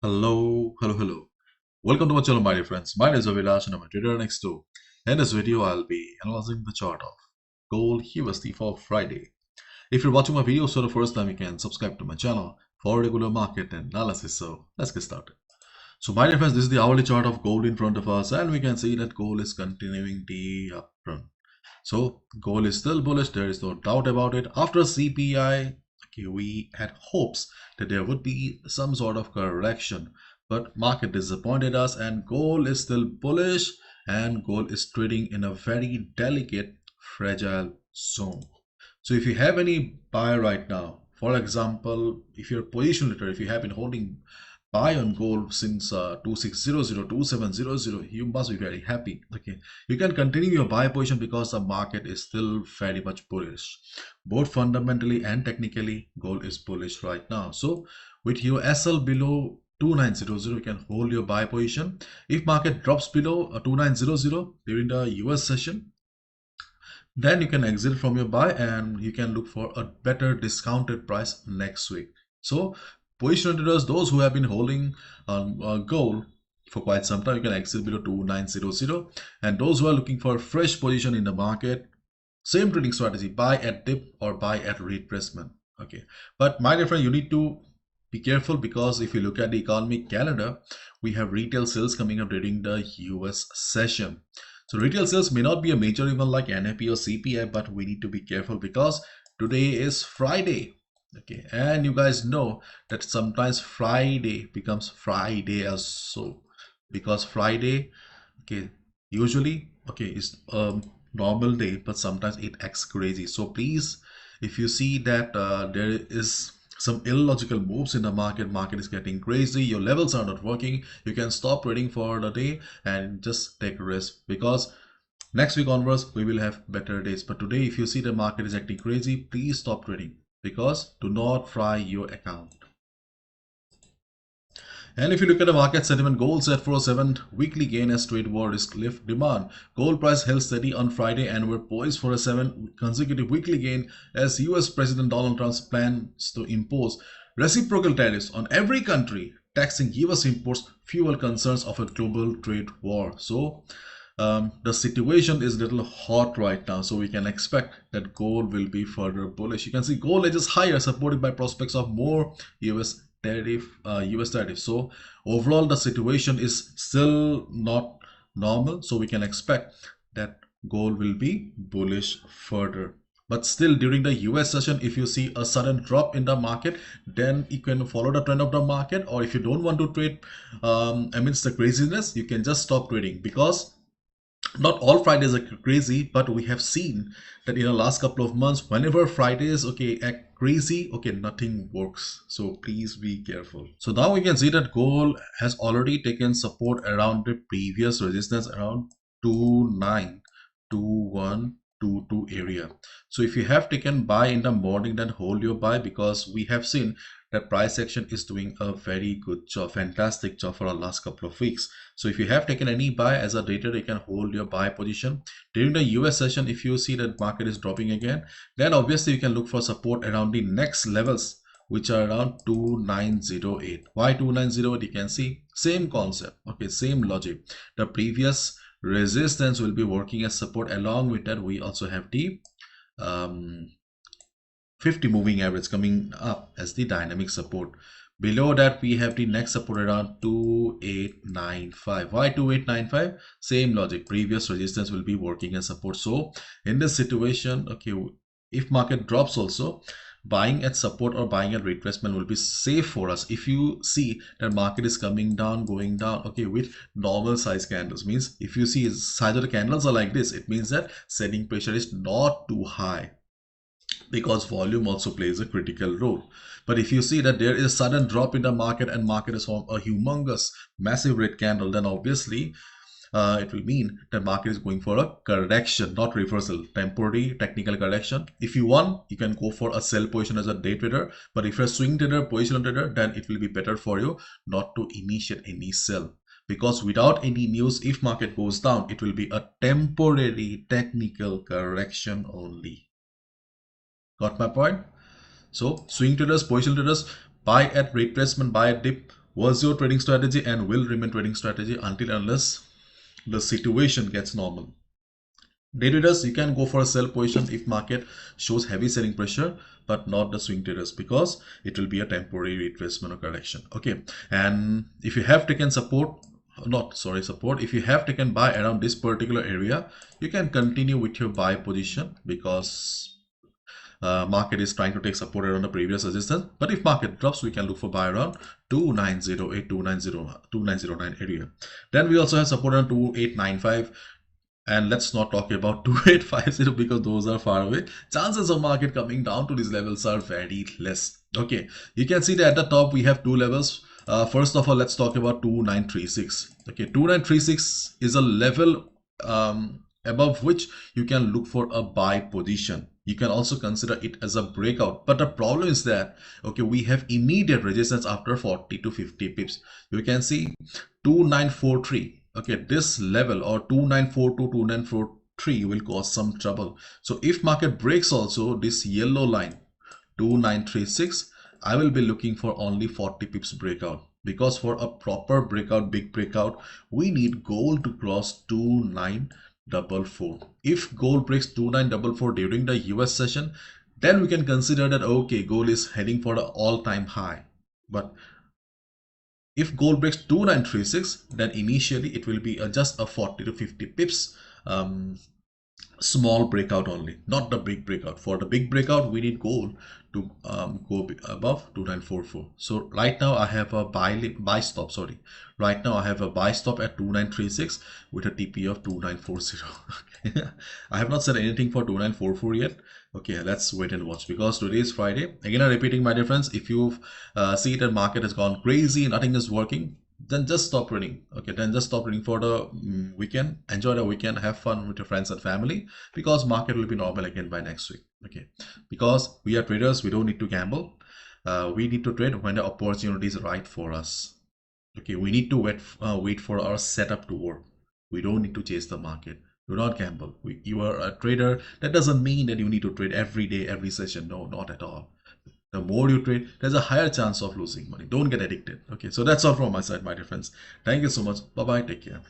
Hello. Welcome to my channel, my dear friends. My name is Avilash and I'm a trader next door. In this video, I'll be analyzing the chart of gold USD for Friday. If you're watching my videos for the first time, you can subscribe to my channel for regular market analysis. So let's get started. So my dear friends, this is the hourly chart of gold in front of us, and we can see that gold is continuing the uptrend. So gold is still bullish, there is no doubt about it. After CPI, we had hopes that there would be some sort of correction, but market disappointed us and gold is still bullish, and gold is trading in a very delicate, fragile zone. So if you have any buy right now, for example, if you're position leader, if you have been holding buy on gold since 2600 2700, you must be very happy. Okay, you can continue your buy position because the market is still very much bullish, both fundamentally and technically. Gold is bullish right now. So with your SL below 2900, you can hold your buy position. If market drops below 2900 during the US session, then you can exit from your buy and you can look for a better discounted price next week. So position traders, those who have been holding gold for quite some time, you can exit below 2900, and those who are looking for a fresh position in the market, same trading strategy, buy at dip or buy at retracement. Okay, but my dear friend, you need to be careful because if you look at the economic calendar, we have retail sales coming up during the US session. So retail sales may not be a major event like NFP or CPI, but we need to be careful because today is Friday. Okay, and you guys know that sometimes Friday becomes Friday as so, because Friday, okay, usually, okay, is a normal day, but sometimes it acts crazy. So please, if you see that there is some illogical moves in the market is getting crazy, your levels are not working, you can stop trading for the day and just take a risk, because next week onwards we will have better days. But today, if you see the market is acting crazy, please stop trading, because do not fry your account. And if you look at the market sentiment, gold set for a 7th weekly gain as trade war risk lift demand. Gold price held steady on Friday and were poised for a 7th consecutive weekly gain as US President Donald Trump plans to impose reciprocal tariffs on every country, taxing US imports, fuel concerns of a global trade war. So the situation is a little hot right now, so we can expect that gold will be further bullish. You can see gold edges higher, supported by prospects of more US tariff. So overall, the situation is still not normal, so we can expect that gold will be bullish further. But still, during the US session, if you see a sudden drop in the market, then you can follow the trend of the market. Or if you don't want to trade amidst the craziness, you can just stop trading, because not all Fridays are crazy, but we have seen that in the last couple of months, whenever Fridays, okay, act crazy, okay, nothing works. So please be careful. So now we can see that gold has already taken support around the previous resistance around 292122 area. So if you have taken buy in the morning, then hold your buy, because we have seen that price action is doing a very good job, fantastic job for the last couple of weeks. So if you have taken any buy as a day trader, you can hold your buy position. During the US session, if you see that market is dropping again, then obviously you can look for support around the next levels, which are around 2908. Why 2908? You can see same concept, okay, same logic. The previous resistance will be working as support. Along with that, we also have the 50 moving average coming up as the dynamic support. Below that, we have the next support around 2895. Why 2895? Same logic. Previous resistance will be working as support. So in this situation, okay, if market drops also, buying at support or buying at retracement will be safe for us. If you see that market is coming down, going down, okay, with normal size candles, means if you see size of the candles are like this, it means that selling pressure is not too high, because volume also plays a critical role. But if you see that there is a sudden drop in the market and market is formed a humongous massive red candle, then obviously it will mean that market is going for a correction, not reversal, temporary technical correction. If you want, you can go for a sell position as a day trader, but if you're a swing trader, position trader, then it will be better for you not to initiate any sell, because without any news, if market goes down, it will be a temporary technical correction only. Got my point? So swing traders, position traders, buy at retracement, buy at dip, was your trading strategy and will remain trading strategy until unless the situation gets normal. Day traders, you can go for a sell position if market shows heavy selling pressure, but not the swing traders, because it will be a temporary retracement or correction. Okay, and if you have taken support, not sorry support, if you have taken buy around this particular area, you can continue with your buy position, because market is trying to take support around the previous resistance. But if market drops, we can look for buy around 2908, 2909 area. Then we also have support around 2895. And let's not talk about 2850, because those are far away. Chances of market coming down to these levels are very less. Okay, you can see that at the top we have two levels. First of all, let's talk about 2936. Okay, 2936 is a level above which you can look for a buy position. You can also consider it as a breakout, but the problem is that, okay, we have immediate resistance after 40 to 50 pips. You can see 2943. Okay, this level, or 2942, 2943, will cause some trouble. So if market breaks also this yellow line 2936, I will be looking for only 40 pips breakout, because for a proper breakout, big breakout, we need gold to cross 2944. If gold breaks 2944 during the US session, then we can consider that, okay, gold is heading for the all-time high. But if gold breaks 2936, then initially it will be just a 40 to 50 pips small breakout only, not the big breakout. For the big breakout, we need gold to go above 2944. So right now I have a buy stop. Sorry, right now I have a buy stop at 2936 with a TP of 2940. I have not said anything for 2944 yet. Okay, let's wait and watch, because today is Friday. Again, I'm repeating, my dear friends, if you see that market has gone crazy, nothing is working, then just stop reading. Okay, then just stop reading for the weekend. Enjoy the weekend, have fun with your friends and family, because market will be normal again by next week. Okay, because we are traders, we don't need to gamble. We need to trade when the opportunity is right for us. Okay, we need to wait for our setup to work. We don't need to chase the market. Do not gamble. You are a trader. That doesn't mean that you need to trade every day, every session. No, not at all. The more you trade, there's a higher chance of losing money. Don't get addicted. Okay, so that's all from my side, my dear friends. Thank you so much. Bye bye. Take care.